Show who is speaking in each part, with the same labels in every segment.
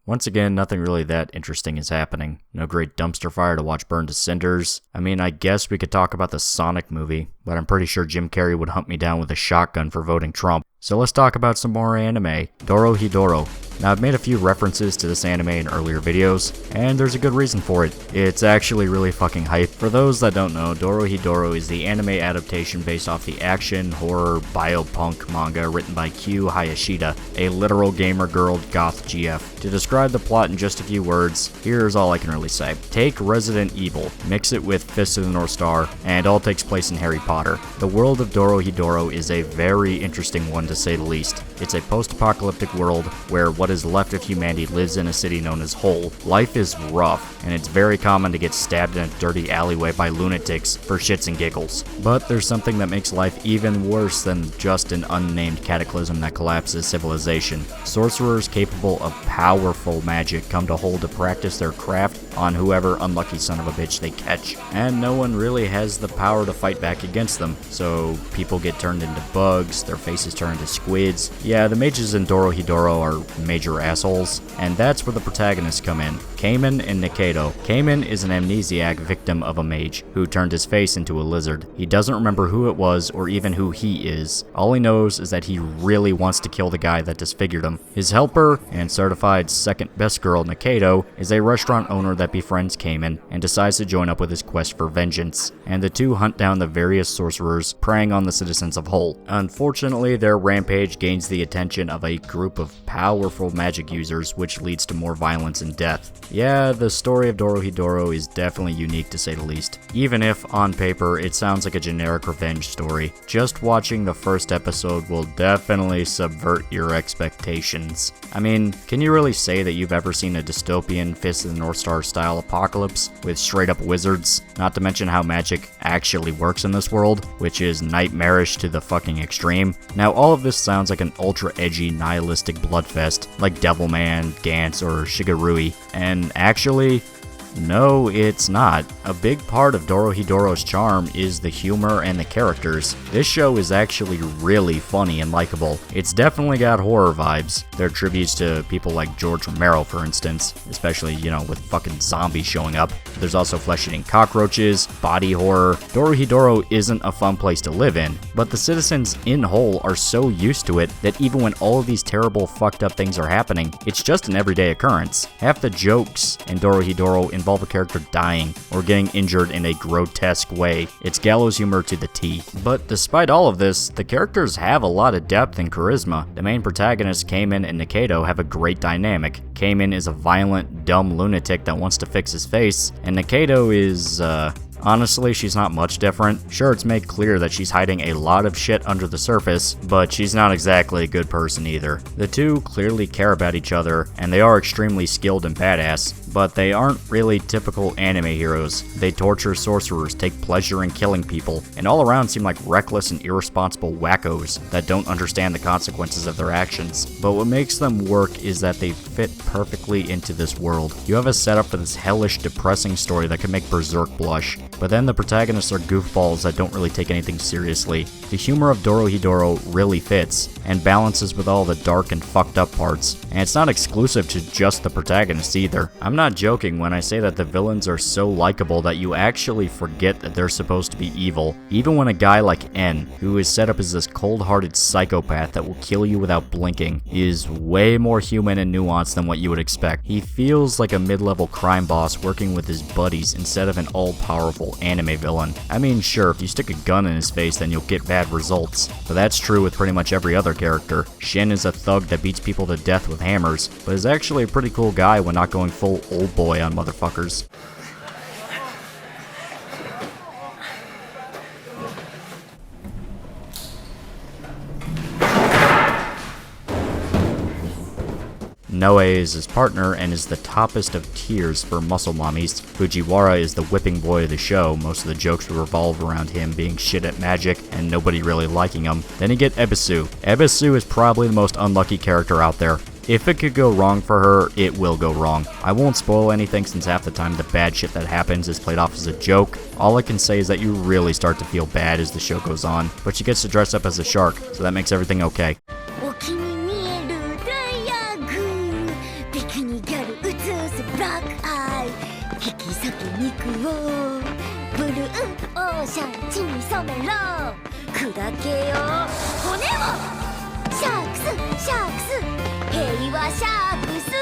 Speaker 1: Once again, nothing really that interesting is happening. No great dumpster fire to watch burn to cinders. I mean, I guess we could talk about the Sonic movie, but I'm pretty sure Jim Carrey would hunt me down with a shotgun for voting Trump. So let's talk about some more anime. Dorohedoro. Now, I've made a few references to this anime in earlier videos, and there's a good reason for it. It's actually really fucking hype. For those that don't know, Dorohedoro is the anime adaptation based off the action, horror, biopunk manga written by Q Hayashida, a literal gamer girl goth GF. To describe the plot in just a few words, here's all I can really say. Take Resident Evil, mix it with Fist of the North Star, and all takes place in Harry Potter. The world of Dorohedoro is a very interesting one to say the least. It's a post-apocalyptic world where what is left of humanity lives in a city known as Hole. Life is rough, and it's very common to get stabbed in a dirty alleyway by lunatics for shits and giggles. But there's something that makes life even worse than just an unnamed cataclysm that collapses civilization. Sorcerers capable of powerful magic come to Hole to practice their craft on whoever unlucky son of a bitch they catch. And no one really has the power to fight back against them, so people get turned into bugs, their faces turn into squids. Yeah, the mages in Dorohedoro are major assholes, and that's where the protagonists come in. Cayman and Nikaido. Cayman is an amnesiac victim of a mage who turned his face into a lizard. He doesn't remember who it was or even who he is. All he knows is that he really wants to kill the guy that disfigured him. His helper and certified second best girl, Nikaido, is a restaurant owner that befriends Cayman and decides to join up with his quest for vengeance, and the two hunt down the various sorcerers preying on the citizens of Hole. Unfortunately, their rampage gains the attention of a group of powerful magic users, which leads to more violence and death. Yeah, the story of Dorohedoro is definitely unique to say the least. Even if, on paper, it sounds like a generic revenge story, just watching the first episode will definitely subvert your expectations. I mean, can you really say that you've ever seen a dystopian Fist of the North Star style apocalypse with straight up wizards? Not to mention how magic actually works in this world, which is nightmarish to the fucking extreme. Now, all of this sounds like an ultra edgy nihilistic bloodfest like Devilman, Gantz, or Shigarui, and actually, no, it's not. A big part of Dorohedoro's charm is the humor and the characters. This show is actually really funny and likable. It's definitely got horror vibes. There are tributes to people like George Romero, for instance, especially, with fucking zombies showing up. There's also flesh-eating cockroaches, body horror. Dorohedoro isn't a fun place to live in, but the citizens in Hole are so used to it that even when all of these terrible, fucked up things are happening, it's just an everyday occurrence. Half the jokes in Dorohedoro involve a character dying or getting injured in a grotesque way. It's gallows humor to the T. But despite all of this, the characters have a lot of depth and charisma. The main protagonists, Cayman and Nikaido, have a great dynamic. Cayman is a violent, dumb lunatic that wants to fix his face, and Nikaido is, honestly, she's not much different. Sure, it's made clear that she's hiding a lot of shit under the surface, but she's not exactly a good person either. The two clearly care about each other, and they are extremely skilled and badass, but they aren't really typical anime heroes. They torture sorcerers, take pleasure in killing people, and all around seem like reckless and irresponsible wackos that don't understand the consequences of their actions. But what makes them work is that they fit perfectly into this world. You have a setup for this hellish, depressing story that can make Berserk blush, but then the protagonists are goofballs that don't really take anything seriously. The humor of Dorohedoro really fits, and balances with all the dark and fucked up parts, and it's not exclusive to just the protagonists either. I'm not joking when I say that the villains are so likable that you actually forget that they're supposed to be evil, even when a guy like N, who is set up as this cold-hearted psychopath that will kill you without blinking, is way more human and nuanced than what you would expect. He feels like a mid-level crime boss working with his buddies instead of an all-powerful anime villain. I mean, sure, if you stick a gun in his face then you'll get bad results, but that's true with pretty much every other character. Shin is a thug that beats people to death with hammers, but is actually a pretty cool guy when not going full old boy on motherfuckers. Noe is his partner and is the toppest of tiers for muscle mommies. Fujiwara is the whipping boy of the show. Most of the jokes revolve around him being shit at magic and nobody really liking him. Then you get Ebisu. Ebisu is probably the most unlucky character out there. If it could go wrong for her, it will go wrong. I won't spoil anything since half the time the bad shit that happens is played off as a joke. All I can say is that you really start to feel bad as the show goes on, but she gets to dress up as a shark, so that makes everything okay.
Speaker 2: black eye 引き裂く肉をブルーオーシャン血に染めろ砕けよ骨をシャークスシャークス平和シャークス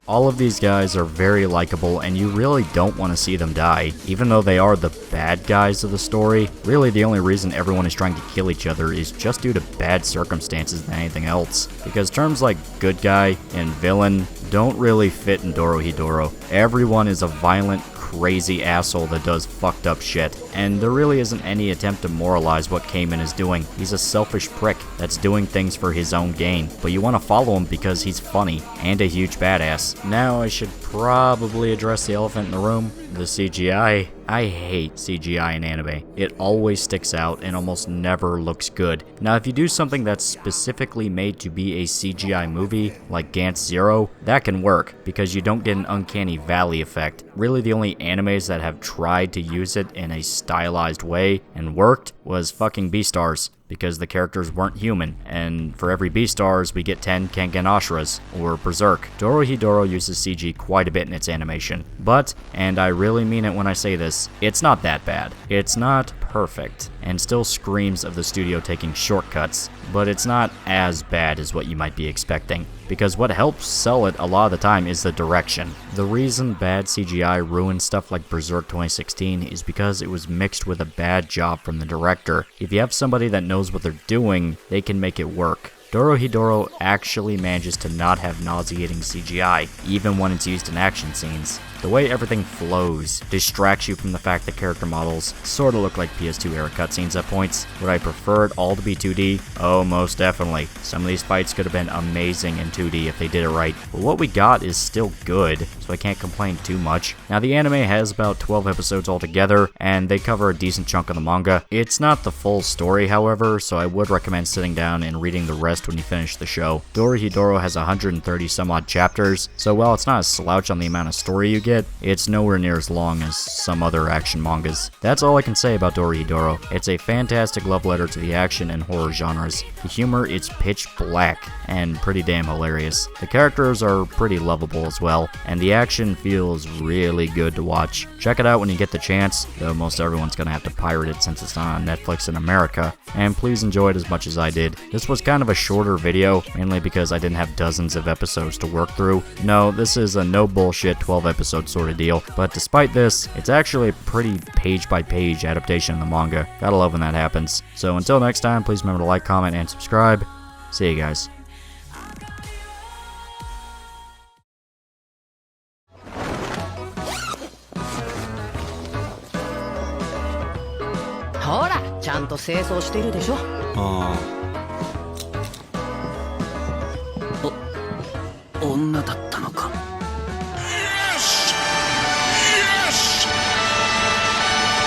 Speaker 1: All of these guys are very likable, and you really don't want to see them die. Even though they are the bad guys of the story, really the only reason everyone is trying to kill each other is just due to bad circumstances than anything else. Because terms like good guy and villain don't really fit in Dorohedoro. Everyone is a violent, crazy asshole that does fucked up shit, and there really isn't any attempt to moralize what Cayman is doing. He's a selfish prick that's doing things for his own gain, but you want to follow him because he's funny and a huge badass. Now I should probably address the elephant in the room, the CGI. I hate CGI in anime. It always sticks out and almost never looks good. Now if you do something that's specifically made to be a CGI movie, like Gantz Zero, that can work, because you don't get an uncanny valley effect. Really the only animes that have tried to use it in a stylized way and worked was fucking Beastars, because the characters weren't human, and for every Beastars we get 10 Kengan Ashiras, or Berserk. Dorohedoro uses CG quite a bit in its animation, but, and I really mean it when I say this, it's not that bad. It's not perfect, and still screams of the studio taking shortcuts, but it's not as bad as what you might be expecting, because what helps sell it a lot of the time is the direction. The reason bad CGI ruined stuff like Berserk 2016 is because it was mixed with a bad job from the director. If you have somebody that knows what they're doing, they can make it work. Dorohedoro actually manages to not have nauseating CGI, even when it's used in action scenes. The way everything flows distracts you from the fact that character models sorta look like PS2 era cutscenes at points. Would I prefer it all to be 2D? Oh, most definitely. Some of these fights could have been amazing in 2D if they did it right, but what we got is still good, so I can't complain too much. Now the anime has about 12 episodes altogether, and they cover a decent chunk of the manga. It's not the full story, however, so I would recommend sitting down and reading the rest when you finish the show. Dorohedoro has 130 some odd chapters, so while it's not a slouch on the amount of story you get, it's nowhere near as long as some other action mangas. That's all I can say about Dorohedoro. It's a fantastic love letter to the action and horror genres. The humor is pitch black and pretty damn hilarious. The characters are pretty lovable as well, and the action feels really good to watch. Check it out when you get the chance, though most everyone's gonna have to pirate it since it's not on Netflix in America, and please enjoy it as much as I did. This was kind of a shorter video, mainly because I didn't have dozens of episodes to work through. No, this is a no bullshit 12 episode sort of deal, but despite this, it's actually a pretty page-by-page adaptation of the manga. Gotta love when that happens. So until next time, please remember to like, comment, and subscribe. See you guys.
Speaker 3: ほら、ちゃんと清掃してるでしょ。
Speaker 4: ああ。女だったのか。